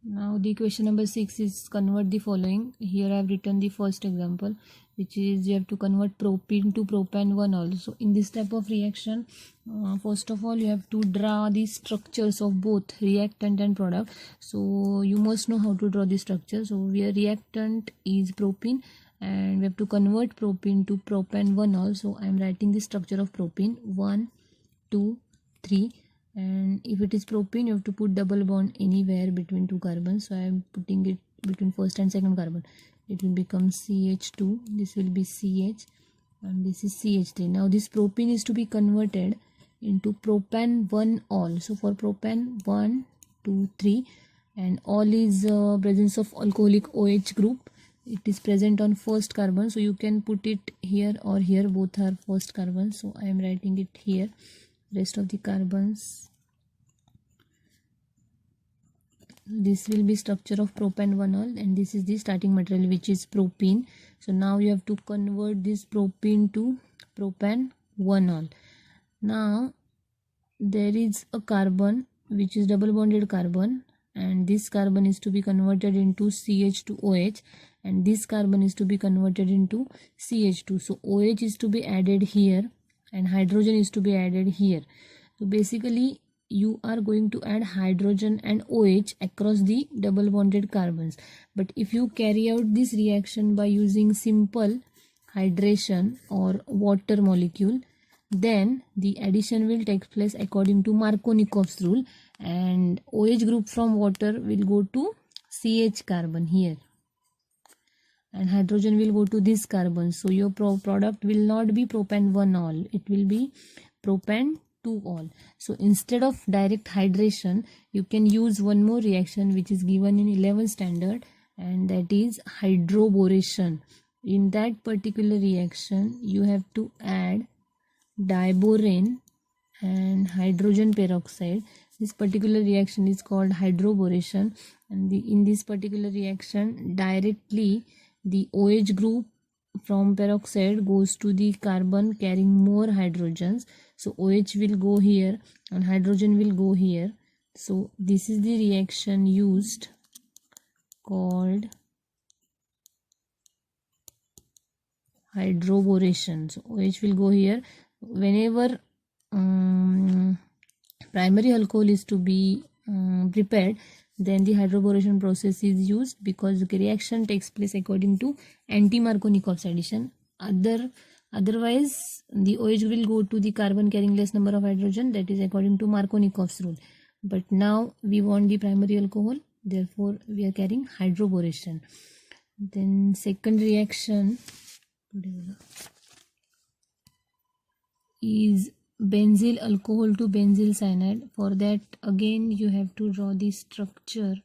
Now the question number 6 is convert the following. Here I have written the first example, which is you have to convert propene to propan 1-ol. So in this type of reaction, first of all you have to draw the structures of both reactant and product. So you must know how to draw the structure. So where reactant is propene and we have to convert propene to propan 1-ol. So I am writing the structure of propene 1, 2, 3. And if it is propene, you have to put double bond anywhere between two carbons. So I am putting it between first and second carbon. It will become CH2, this will be CH, and this is CH3. Now this propene is to be converted into propan 1-ol. So for propan 1, 2, 3, and all is presence of alcoholic OH group. It is present on first carbon, so you can put it here or here, both are first carbon. So I am writing it here. Rest of the carbons, this will be structure of propan 1-ol, and this is the starting material, which is propene. So now you have to convert this propene to propan 1-ol. Now there is a carbon which is double bonded carbon, and this carbon is to be converted into CH2OH, and this carbon is to be converted into CH2. So OH is to be added here and hydrogen is to be added here. So basically you are going to add hydrogen and OH across the double bonded carbons. But if you carry out this reaction by using simple hydration or water molecule, then the addition will take place according to Markovnikov's rule, and OH group from water will go to CH carbon here, and hydrogen will go to this carbon. So your product will not be propan 1-ol, it will be propan 2-ol. So instead of direct hydration, you can use one more reaction which is given in 11th standard, and that is hydroboration. In that particular reaction, you have to add diborane and hydrogen peroxide. This particular reaction is called hydroboration, and in this particular reaction directly the OH group from peroxide goes to the carbon carrying more hydrogens. So OH will go here and hydrogen will go here. So this is the reaction used called hydroboration. So OH will go here. Whenever primary alcohol is to be prepared, then the hydroboration process is used, because the reaction takes place according to anti-Markovnikov's addition. Otherwise the OH will go to the carbon carrying less number of hydrogen, that is according to Markovnikov's rule. But now we want the primary alcohol, therefore we are carrying hydroboration. Then second reaction is benzyl alcohol to benzyl cyanide. For that again you have to draw the structure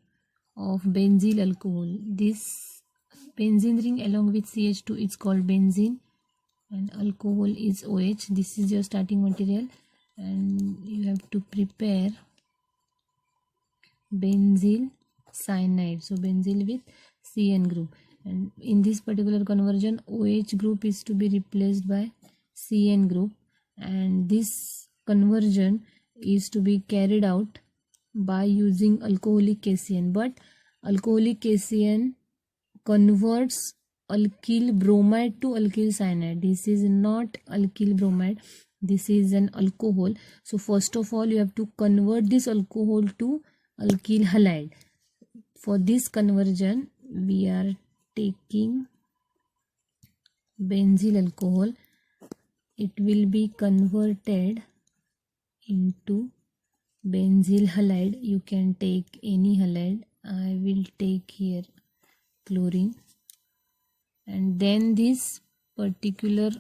of benzyl alcohol. This benzene ring along with CH2 is called benzene, and alcohol is OH. This is your starting material, and you have to prepare benzyl cyanide. So benzyl with CN group, and in this particular conversion OH group is to be replaced by CN group, and this conversion is to be carried out by using alcoholic KCN. But alcoholic KCN converts alkyl bromide to alkyl cyanide. This is not alkyl bromide, this is an alcohol. So first of all you have to convert this alcohol to alkyl halide. For this conversion we are taking benzyl alcohol, it will be converted into benzyl halide. You can take any halide, I will take here chlorine, and then this particular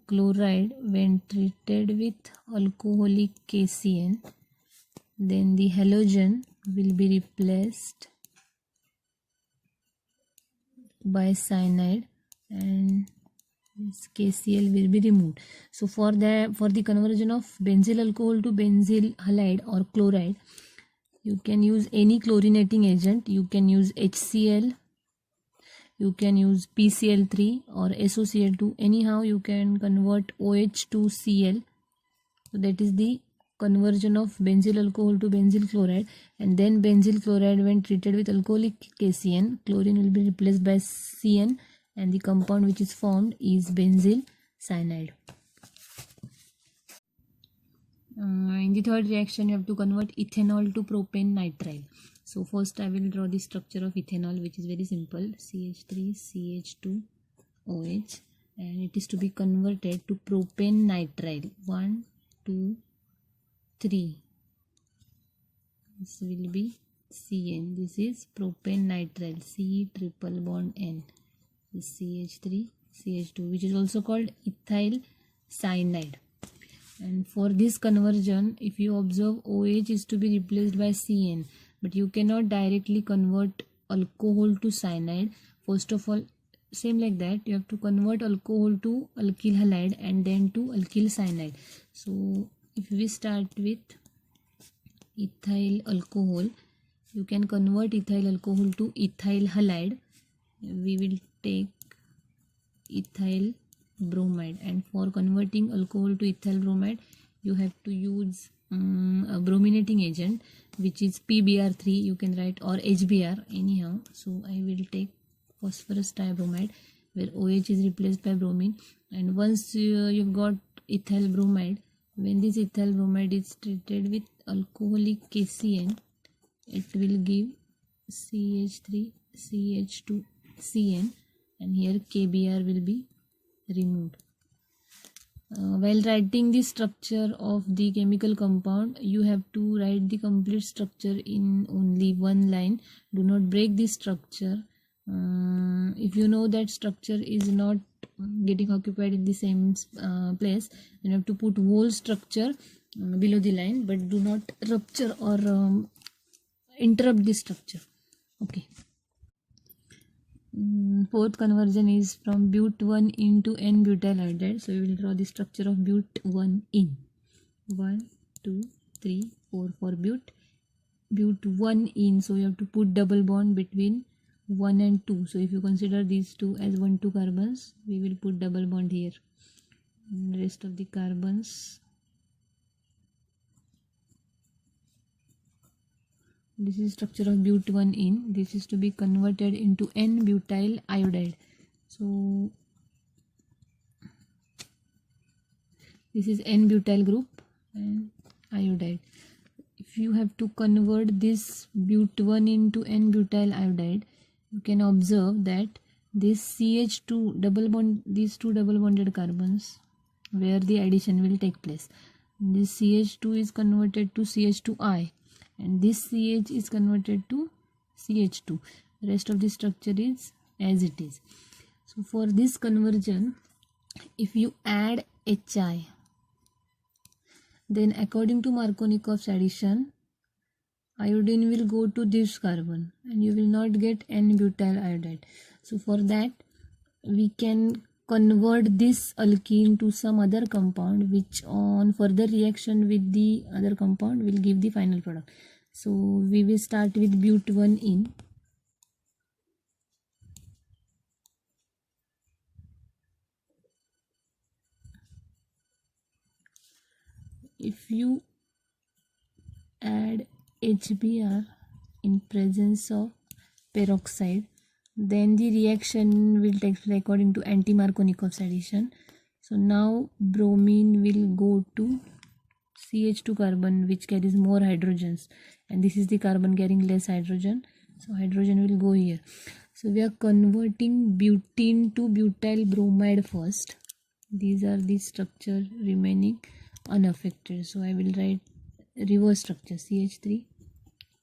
chloride when treated with alcoholic KCN, then the halogen will be replaced by cyanide and this KCl will be removed. So for the conversion of benzyl alcohol to benzyl halide or chloride, you can use any chlorinating agent. You can use HCl, you can use PCl3 or SOCl2. Anyhow you can convert OH to Cl. So that is the conversion of benzyl alcohol to benzyl chloride, and then benzyl chloride when treated with alcoholic KCN, chlorine will be replaced by CN, and the compound which is formed is benzyl cyanide. In the third reaction, you have to convert ethanol to propane nitrile. So first I will draw the structure of ethanol, which is very simple: CH3 CH2 OH, and it is to be converted to propane nitrile. 1 2 3. This will be CN. This is propane nitrile, C triple bond N. This CH3 CH2, which is also called ethyl cyanide. And for this conversion, if you observe, OH is to be replaced by CN, but you cannot directly convert alcohol to cyanide. First of all, same like that, you have to convert alcohol to alkyl halide and then to alkyl cyanide. So if we start with ethyl alcohol, you can convert ethyl alcohol to ethyl halide. We will take ethyl bromide, and for converting alcohol to ethyl bromide, you have to use a brominating agent, which is PBr3, you can write, or HBr anyhow. So I will take phosphorus tribromide, where OH is replaced by bromine. And once you've got ethyl bromide, when this ethyl bromide is treated with alcoholic KCN, it will give CH3 CH2 CN, and here KBr will be removed. While writing the structure of the chemical compound, you have to write the complete structure in only one line. Do not break the structure. If you know that structure is not getting occupied in the same place, then you have to put whole structure below the line, but do not rupture or interrupt the structure. Okay. Fourth conversion is from but1 into N-butyl iodide. So we will draw the structure of but1 in. 1 2 3 4 for but1 in. So you have to put double bond between 1 and 2. So if you consider these two as 1 2 carbons, we will put double bond here. And rest of the carbons, this is structure of but1 in. This is to be converted into N-butyl iodide. So this is N-butyl group and iodide. If you have to convert this but1 into N-butyl iodide, you can observe that this CH2 double bond, these two double bonded carbons, where the addition will take place, this CH2 is converted to CH2I, and this CH is converted to CH2. The rest of the structure is as it is. So for this conversion, if you add HI, then according to Markovnikov's addition, iodine will go to this carbon and you will not get N-butyl iodide. So for that, we can convert this alkene to some other compound, which on further reaction with the other compound will give the final product. So we will start with but1 in. If you add HBr in presence of peroxide, then the reaction will take place according to anti-Markovnikov's addition. So now bromine will go to CH2 carbon, which carries more hydrogens, and this is the carbon carrying less hydrogen, so hydrogen will go here. So we are converting butene to butyl bromide first. These are the structure remaining unaffected. So I will write reverse structure: CH3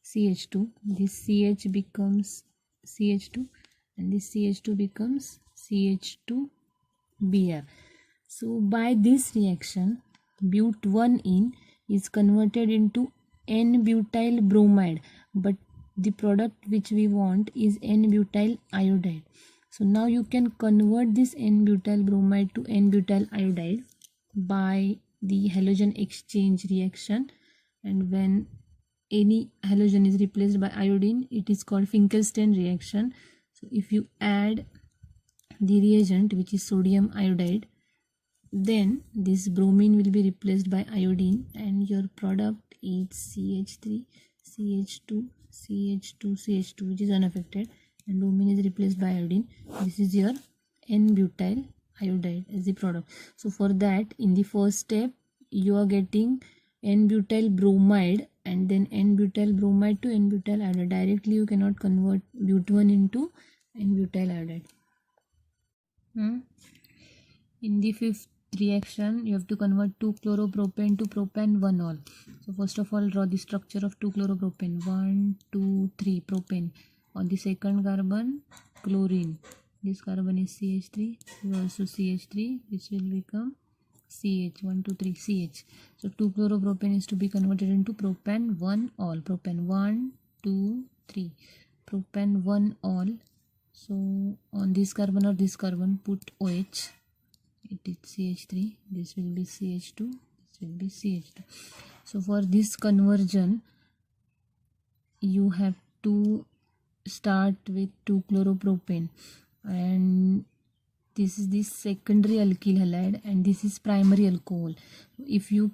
CH2, this CH becomes CH2, and this CH2 becomes CH2Br. So by this reaction, but1 in is converted into N-butyl bromide, but the product which we want is N-butyl iodide. So now you can convert this N-butyl bromide to N-butyl iodide by the halogen exchange reaction, and when any halogen is replaced by iodine, it is called Finkelstein reaction. So if you add the reagent, which is sodium iodide, then this bromine will be replaced by iodine, and your product is CH3, CH2, CH2, CH2, which is unaffected, and bromine is replaced by iodine. This is your N-butyl iodide as the product. So for that, in the first step, you are getting N-butyl bromide, and then N-butyl bromide to N-butyl iodide. Directly you cannot convert but1 into N-butyl iodide. In the fifth reaction, you have to convert 2-chloropropane to propan-1-ol. So first of all, draw the structure of 2-chloropropane. 1, 2, 3 propane. On the second carbon, chlorine. This carbon is CH3. You also CH3. This will become CH. 1, 2, 3 CH. So 2-chloropropane is to be converted into propan-1-ol. Propan 1, 2, 3. Propan-1-ol. So on this carbon or this carbon, put OH. It is CH3. This will be CH2. This will be CH2. So for this conversion, you have to start with 2-chloropropane, and this is the secondary alkyl halide, and this is primary alcohol. If you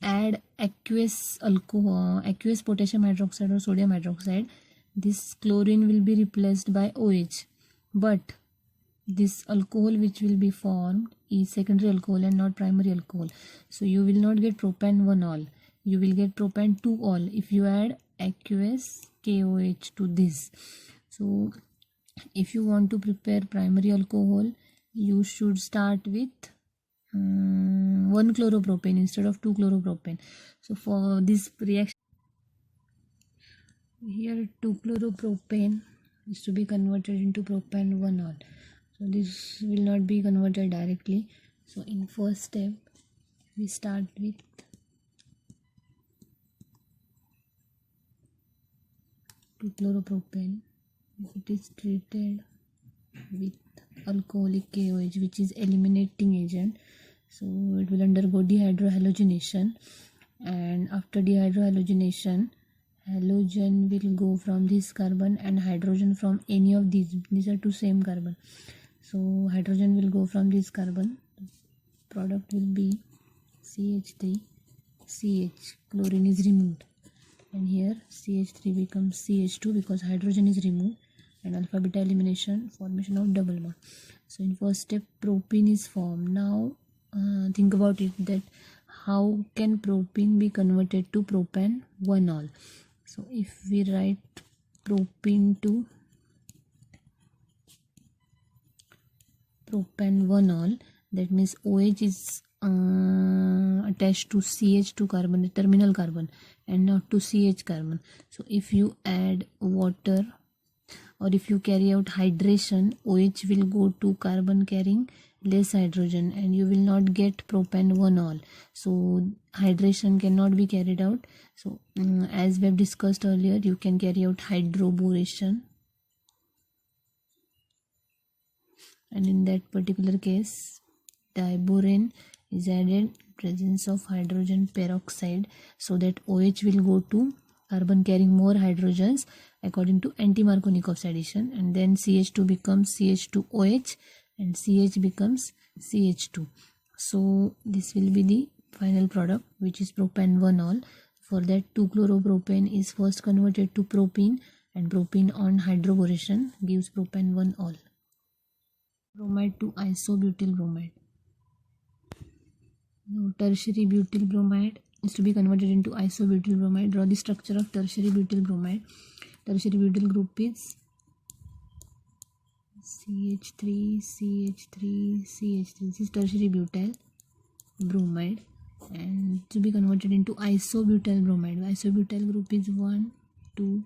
add aqueous alcohol, aqueous potassium hydroxide or sodium hydroxide, this chlorine will be replaced by OH, but this alcohol which will be formed is secondary alcohol and not primary alcohol. So you will not get propan-1-ol. You will get propan-2-ol if you add aqueous KOH to this. So if you want to prepare primary alcohol, you should start with 1-chloropropane instead of 2-chloropropane. So for this reaction, here 2-chloropropane is to be converted into propan-1-ol. So this will not be converted directly. So in first step, we start with 2-chloropropane. It is treated with alcoholic KOH, which is eliminating agent. So it will undergo dehydrohalogenation, and after dehydrohalogenation, halogen will go from this carbon and hydrogen from any of these. These are two same carbon. So hydrogen will go from this carbon. Product will be CH3, CH. Chlorine is removed, and here CH3 becomes CH2 because hydrogen is removed, and alpha beta elimination, formation of double bond. So in first step, propene is formed. Now think about it, that how can propene be converted to propan-1-ol. So if we write propene to propan-1-ol, that means OH is attached to CH2 carbon, the terminal carbon, and not to CH carbon. So if you add water or if you carry out hydration, OH will go to carbon carrying less hydrogen, and you will not get propan-1-ol. So hydration cannot be carried out. So as we have discussed earlier, you can carry out hydroboration, and in that particular case, diborane is added, presence of hydrogen peroxide, so that OH will go to carbon carrying more hydrogens according to anti-Markovnikov addition, and then CH2 becomes CH2OH and CH becomes CH2. So this will be the final product, which is propan-1-ol. For that, 2-chloropropane is first converted to propene, and propene on hydroboration gives propan-1-ol. Bromide to isobutyl bromide. Now tertiary butyl bromide is to be converted into isobutyl bromide. Draw the structure of tertiary butyl bromide. Tertiary butyl group is CH3, CH3, CH3. This is tertiary butyl bromide, and to be converted into isobutyl bromide. Isobutyl group is 1, 2,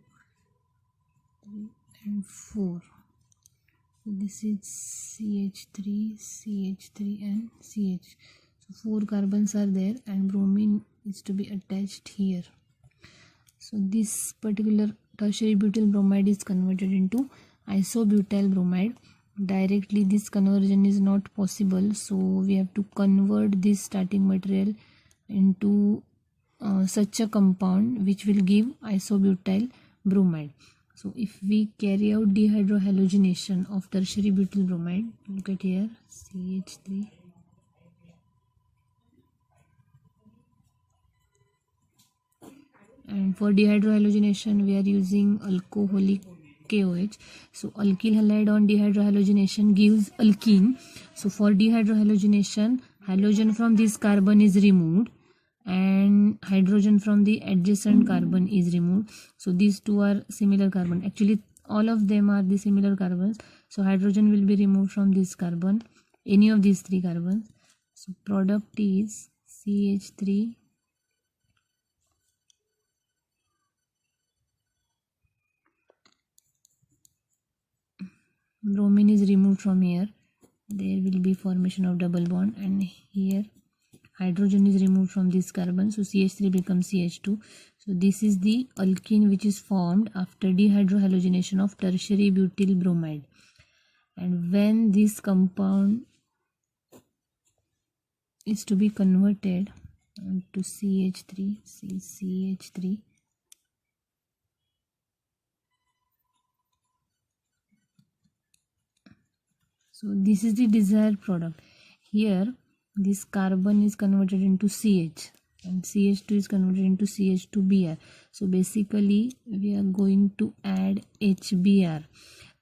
3 and 4. So this is CH3, CH3 and CH. So 4 carbons are there, and bromine is to be attached here. So this particular tertiary butyl bromide is converted into isobutyl bromide. Directly this conversion is not possible, so we have to convert this starting material into such a compound which will give isobutyl bromide. So if we carry out dehydrohalogenation of tertiary butyl bromide, look at here, CH3, And for dehydrohalogenation, we are using alcoholic KOH. So alkyl halide on dehydrohalogenation gives alkene. So for dehydrohalogenation, halogen from this carbon is removed and hydrogen from the adjacent carbon is removed. So these two are similar carbon. Actually, all of them are the similar carbons. So hydrogen will be removed from this carbon, any of these three carbons. So product is CH3. Bromine is removed from here. There will be formation of double bond, and here hydrogen is removed from this carbon. So CH3 becomes CH2. So this is the alkene which is formed after dehydrohalogenation of tertiary butyl bromide. And when this compound is to be converted to CH3, CH3, so this is the desired product. Here this carbon is converted into CH and CH2 is converted into CH2Br. So basically we are going to add HBr.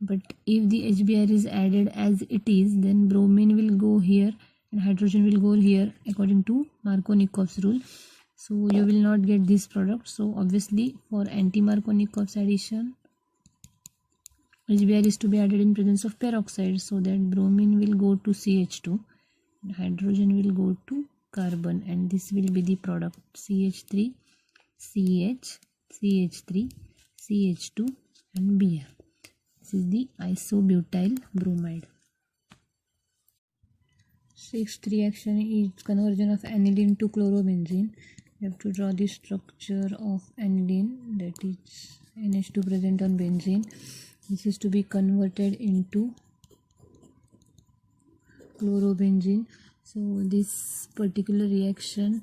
But if the HBr is added as it is, then bromine will go here and hydrogen will go here according to Markovnikov's rule. So you will not get this product. So obviously for anti-Markovnikov's addition, HBr is to be added in presence of peroxide, so that bromine will go to CH2, hydrogen will go to carbon, and this will be the product CH3, CH, CH3, CH2 and Br. This is the isobutyl bromide. Sixth reaction is conversion of aniline to chlorobenzene. We have to draw the structure of aniline, that is NH2 present on benzene. This is to be converted into chlorobenzene. So this particular reaction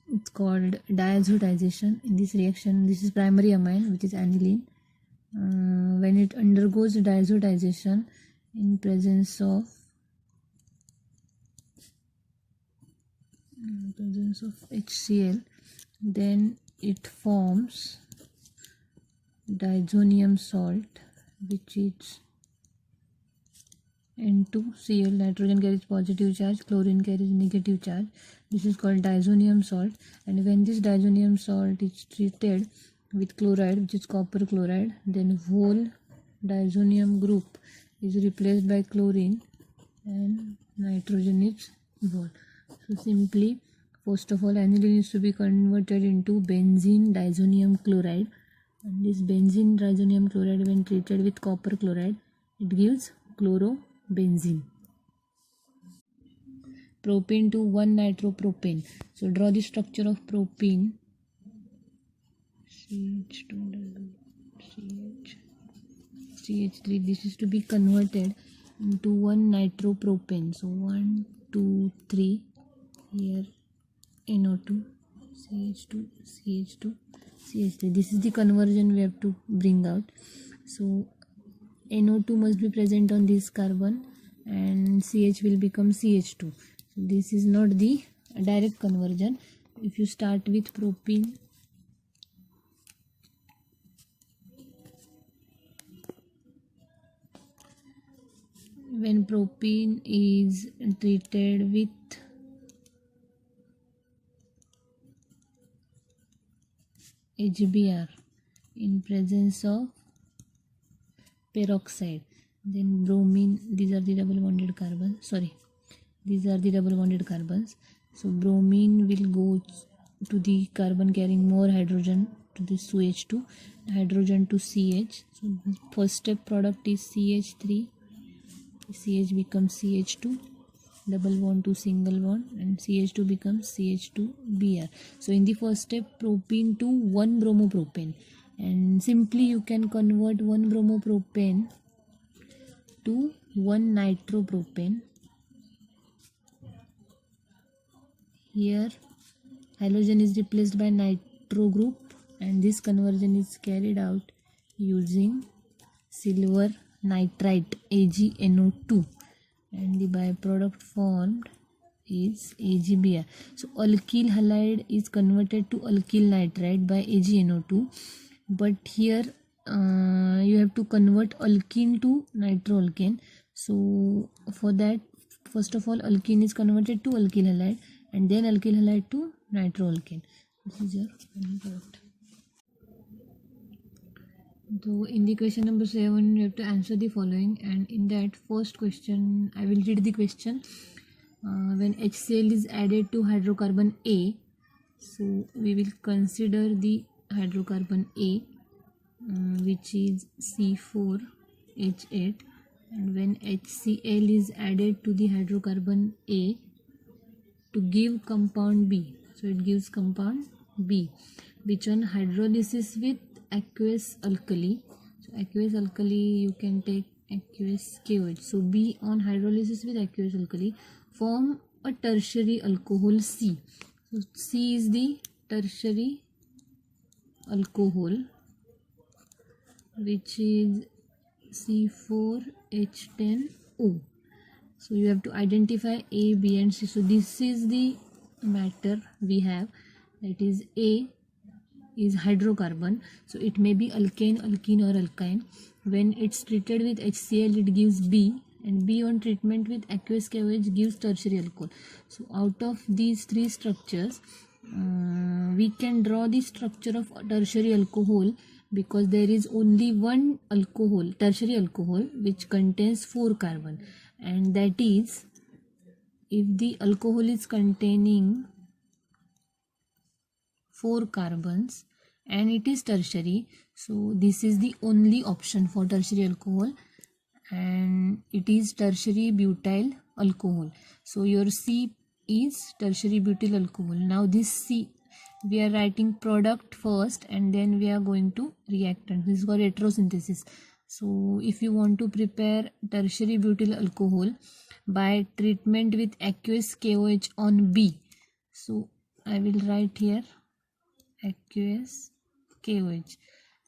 it's called diazotization. In this reaction, this is primary amine, which is aniline. When it undergoes diazotization in presence of HCl, then it forms diazonium salt, which is N2Cl. Nitrogen carries positive charge, chlorine carries negative charge. This is called diazonium salt, and when this diazonium salt is treated with chloride, which is copper chloride, then whole diazonium group is replaced by chlorine and nitrogen is evolved. So simply, first of all, aniline is to be converted into benzene diazonium chloride, and this benzene diazonium chloride, when treated with copper chloride, it gives chlorobenzene. Propane to 1-nitropropane. So draw the structure of propene. CH3. This is to be converted into 1-nitropropane. So 1, 2, 3. Here NO2, CH2, CH2, CH3. This is the conversion we have to bring out. So NO2 must be present on this carbon and CH will become CH2. So this is not the direct conversion. If you start with propene, when propene is treated with HBr in presence of peroxide, then bromine, these are the double bonded carbons, these are the double bonded carbons. So bromine will go to the carbon carrying more hydrogen to this OH2, hydrogen to CH. So the first step product is CH3, CH becomes CH2, double bond to single bond, and CH2 becomes CH2Br. So in the first step, propene to 1-bromopropane, and simply you can convert 1-bromopropane to 1-nitropropane. Here halogen is replaced by nitro group, and this conversion is carried out using silver nitrite AgNO2, and the byproduct formed is AgBr. So alkyl halide is converted to alkyl nitrite by AgNO2, but here you have to convert alkene to nitroalkane. So for that, first of all, alkene is converted to alkyl halide and then alkyl halide to nitroalkane. This is your final product. So in the question number 7, you have to answer the following, and in that first question, I will read the question. When HCl is added to hydrocarbon A, so we will consider the hydrocarbon A, which is C4H8, and when HCl is added to the hydrocarbon A to give compound B, so it gives compound B, which on hydrolysis with aqueous alkali, so aqueous alkali you can take aqueous KOH, so B on hydrolysis with aqueous alkali form a tertiary alcohol C. So C is the tertiary alcohol, which is C4H10O. So you have to identify A, B and C. So this is the matter we have, that is A is hydrocarbon, so it may be alkane, alkene or alkyne. When it's treated with HCl, it gives B, and B on treatment with aqueous KOH gives tertiary alcohol. So out of these three structures, we can draw the structure of tertiary alcohol, because there is only one alcohol, tertiary alcohol, which contains 4 carbon, and that is, if the alcohol is containing 4 carbons and it is tertiary, so this is the only option for tertiary alcohol, and it is tertiary butyl alcohol. So your C is tertiary butyl alcohol. Now this C, we are writing product first and then we are going to reactant. This is called heterosynthesis. So if you want to prepare tertiary butyl alcohol by treatment with aqueous KOH on B, so I will write here aqueous KOH,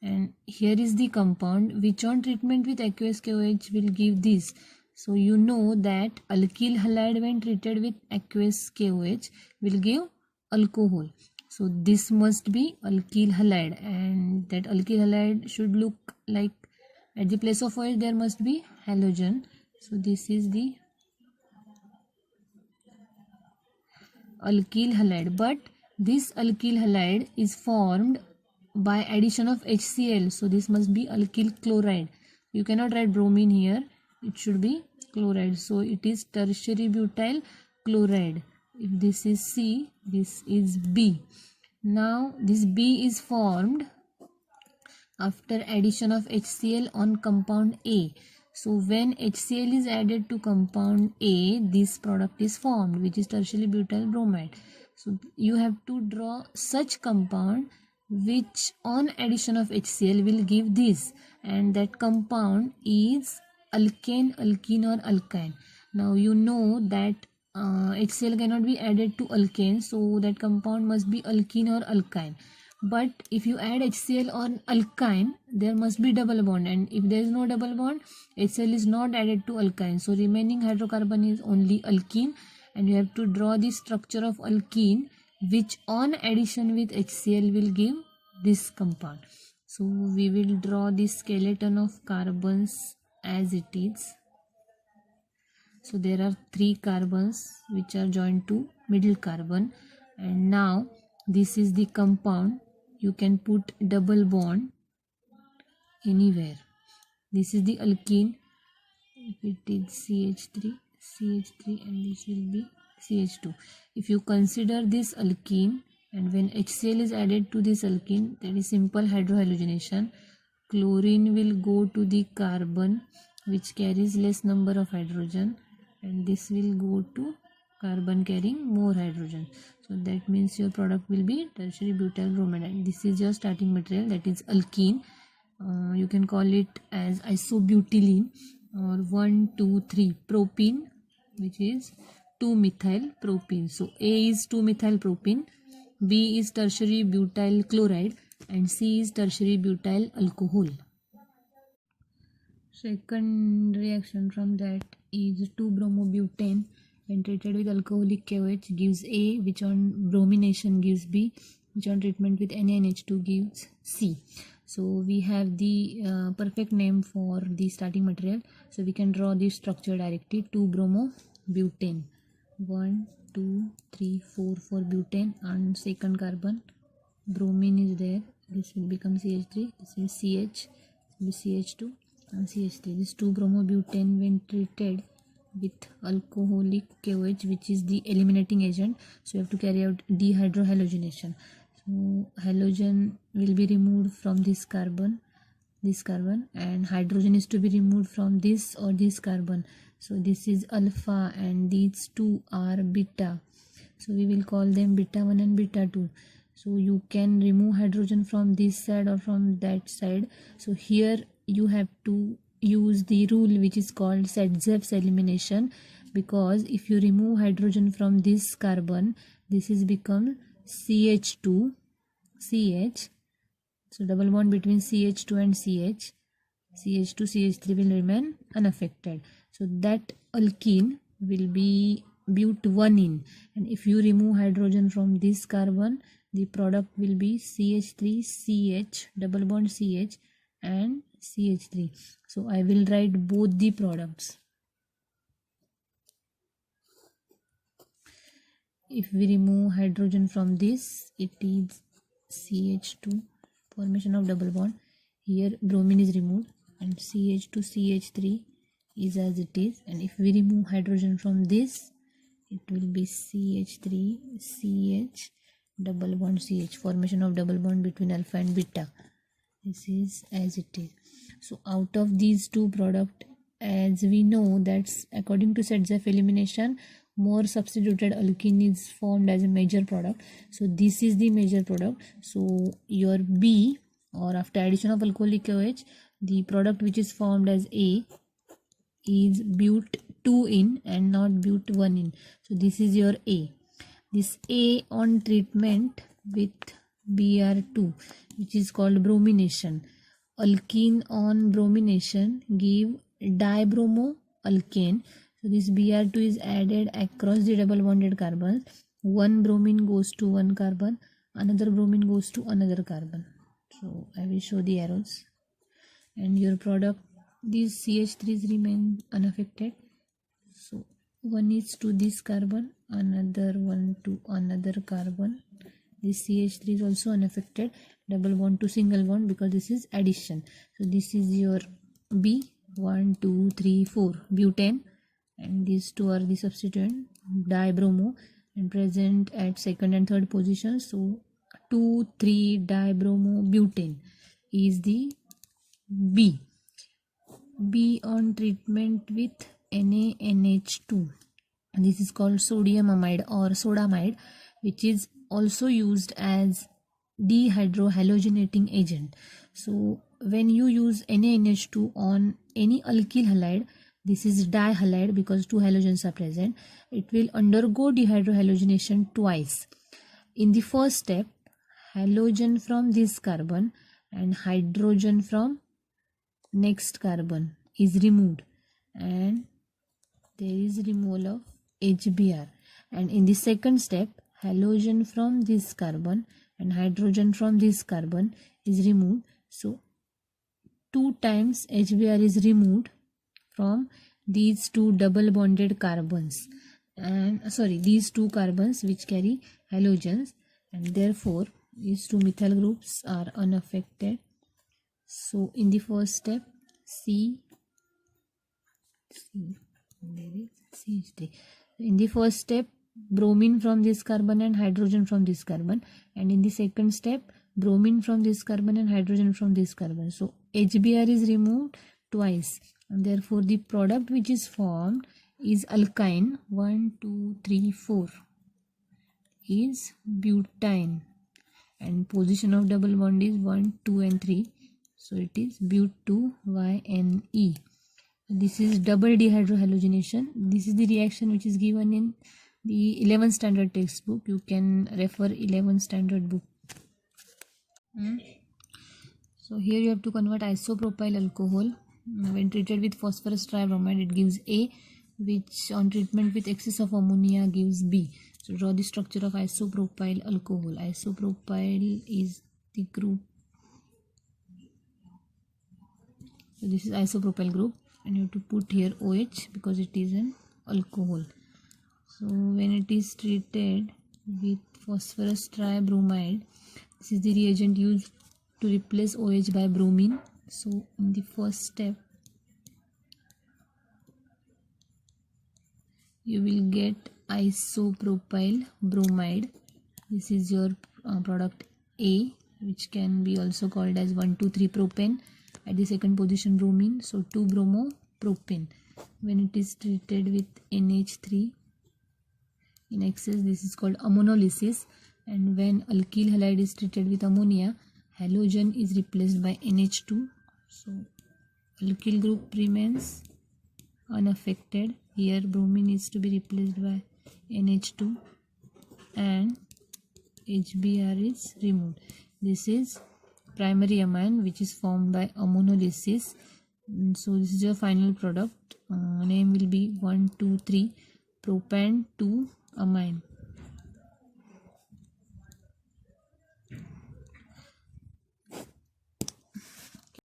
and here is the compound which on treatment with aqueous KOH will give this. So you know that alkyl halide when treated with aqueous KOH will give alcohol. So this must be alkyl halide, and that alkyl halide should look like, at the place of OH there must be halogen. So this is the alkyl halide, but this alkyl halide is formed by addition of HCl, so this must be alkyl chloride. You cannot write bromine here, it should be chloride, so it is tertiary butyl chloride. If this is C, this is B. Now this B is formed after addition of HCl on compound A. So when HCl is added to compound A, this product is formed, which is tertiary butyl bromide. So you have to draw such compound which on addition of HCl will give this, and that compound is alkane, alkene or alkyne. Now you know that HCl cannot be added to alkane, so that compound must be alkene or alkyne. But if you add HCl on alkyne, there must be double bond, and if there is no double bond, HCl is not added to alkyne, so remaining hydrocarbon is only alkene, and you have to draw the structure of alkene which on addition with HCl will give this compound. So we will draw the skeleton of carbons as it is. So there are 3 carbons which are joined to middle carbon, and now this is the compound. You can put double bond anywhere. This is the alkene, if it is CH3, and this will be CH2. If you consider this alkene, and when HCl is added to this alkene, that is simple hydrohalogenation, chlorine will go to the carbon which carries less number of hydrogen, and this will go to carbon carrying more hydrogen. So that means your product will be tertiary butyl bromide, and this is your starting material, that is alkene. You can call it as isobutylene or 1,2,3 propene, which is 2-methyl propene. So A is 2-methyl propene, B is tertiary butyl chloride, and C is tertiary butyl alcohol. Second reaction from that is 2-bromobutane when treated with alcoholic KOH gives A, which on bromination gives B, which on treatment with NaNH2 gives C. So we have the perfect name for the starting material. So we can draw this structure directly. 2-bromo-butane. 1, 2, 3, 4 for butane, and second carbon bromine is there. This will become CH3. This is CH, this will be CH2 and CH3. This 2-bromo-butane when treated with alcoholic KOH, which is the eliminating agent, so you have to carry out dehydrohalogenation. So halogen will be removed from this carbon, and hydrogen is to be removed from this or this carbon. So this is alpha and these two are beta, so we will call them beta 1 and beta 2. So you can remove hydrogen from this side or from that side. So here you have to use the rule which is called Sadzef's elimination, because if you remove hydrogen from this carbon, this is become CH2 CH. So double bond between CH2 and CH, CH2 CH3 will remain unaffected. So that alkene will be but1-ene, and if you remove hydrogen from this carbon, the product will be CH3 CH double bond CH and CH3. So I will write both the products. If we remove hydrogen from this, it is CH2, formation of double bond. Here bromine is removed and CH2 CH3 is as it is, and if we remove hydrogen from this, it will be CH3 CH double bond CH, formation of double bond between alpha and beta. This is as it is. So out of these two products, as we know, that's according to Sadzef elimination, more substituted alkene is formed as a major product. So this is the major product. So your B, or after addition of alcoholic KOH, the product which is formed as A is but2-ene and not but1-ene. So this is your A. This A on treatment with Br2, which is called bromination. Alkene on bromination give dibromoalkane. So this Br2 is added across the double bonded carbons. One bromine goes to one carbon, another bromine goes to another carbon. So I will show the arrows. And your product, these CH3s remain unaffected. So one is to this carbon, another one to another carbon. This CH3 is also unaffected, double bond to single bond, because this is addition. So this is your B, 1, 2, 3, 4 butane, and these two are the substituent dibromo and present at second and third position. So 2, 3 dibromo butane is the B. B on treatment with NaNH2, and this is called sodium amide or sodamide, which is also used as dehydrohalogenating agent. So when you use NaNH2 on any alkyl halide, this is dihalide because two halogens are present, it will undergo dehydrohalogenation twice. In the first step, halogen from this carbon and hydrogen from next carbon is removed, and there is removal of HBr. And in the second step, halogen from this carbon and hydrogen from this carbon is removed. So 2 times HBr is removed from these two double bonded carbons, and these two carbons which carry halogens, and therefore these two methyl groups are unaffected. So in the first step, there is CH3. In the first step, bromine from this carbon and hydrogen from this carbon, and in the second step, bromine from this carbon and hydrogen from this carbon. So HBr is removed twice, and therefore the product which is formed is alkyne. 1, 2, 3, 4 is butane, and position of double bond is 1, 2 and 3. So it is but2-YNE. This is double dehydrohalogenation. This is the reaction which is given in the 11th standard textbook. You can refer 11th standard book. So here you have to convert isopropyl alcohol. When treated with phosphorus tribromide, it gives A, which on treatment with excess of ammonia gives B. So draw the structure of isopropyl alcohol. Isopropyl is the group. So this is isopropyl group, and you have to put here OH because it is an alcohol. So when it is treated with phosphorus tribromide, this is the reagent used to replace OH by bromine. So in the first step, you will get isopropyl bromide. This is your product A, which can be also called as 1,2,3 propane. At the second position bromine, so 2-bromo-propane. When it is treated with NH3 in excess, this is called ammonolysis, and when alkyl halide is treated with ammonia, halogen is replaced by NH2. So alkyl group remains unaffected. Here bromine is to be replaced by NH2 and HBr is removed. This is primary amine which is formed by ammonolysis. So this is your final product. Name will be 1,2,3 propan 2 amine.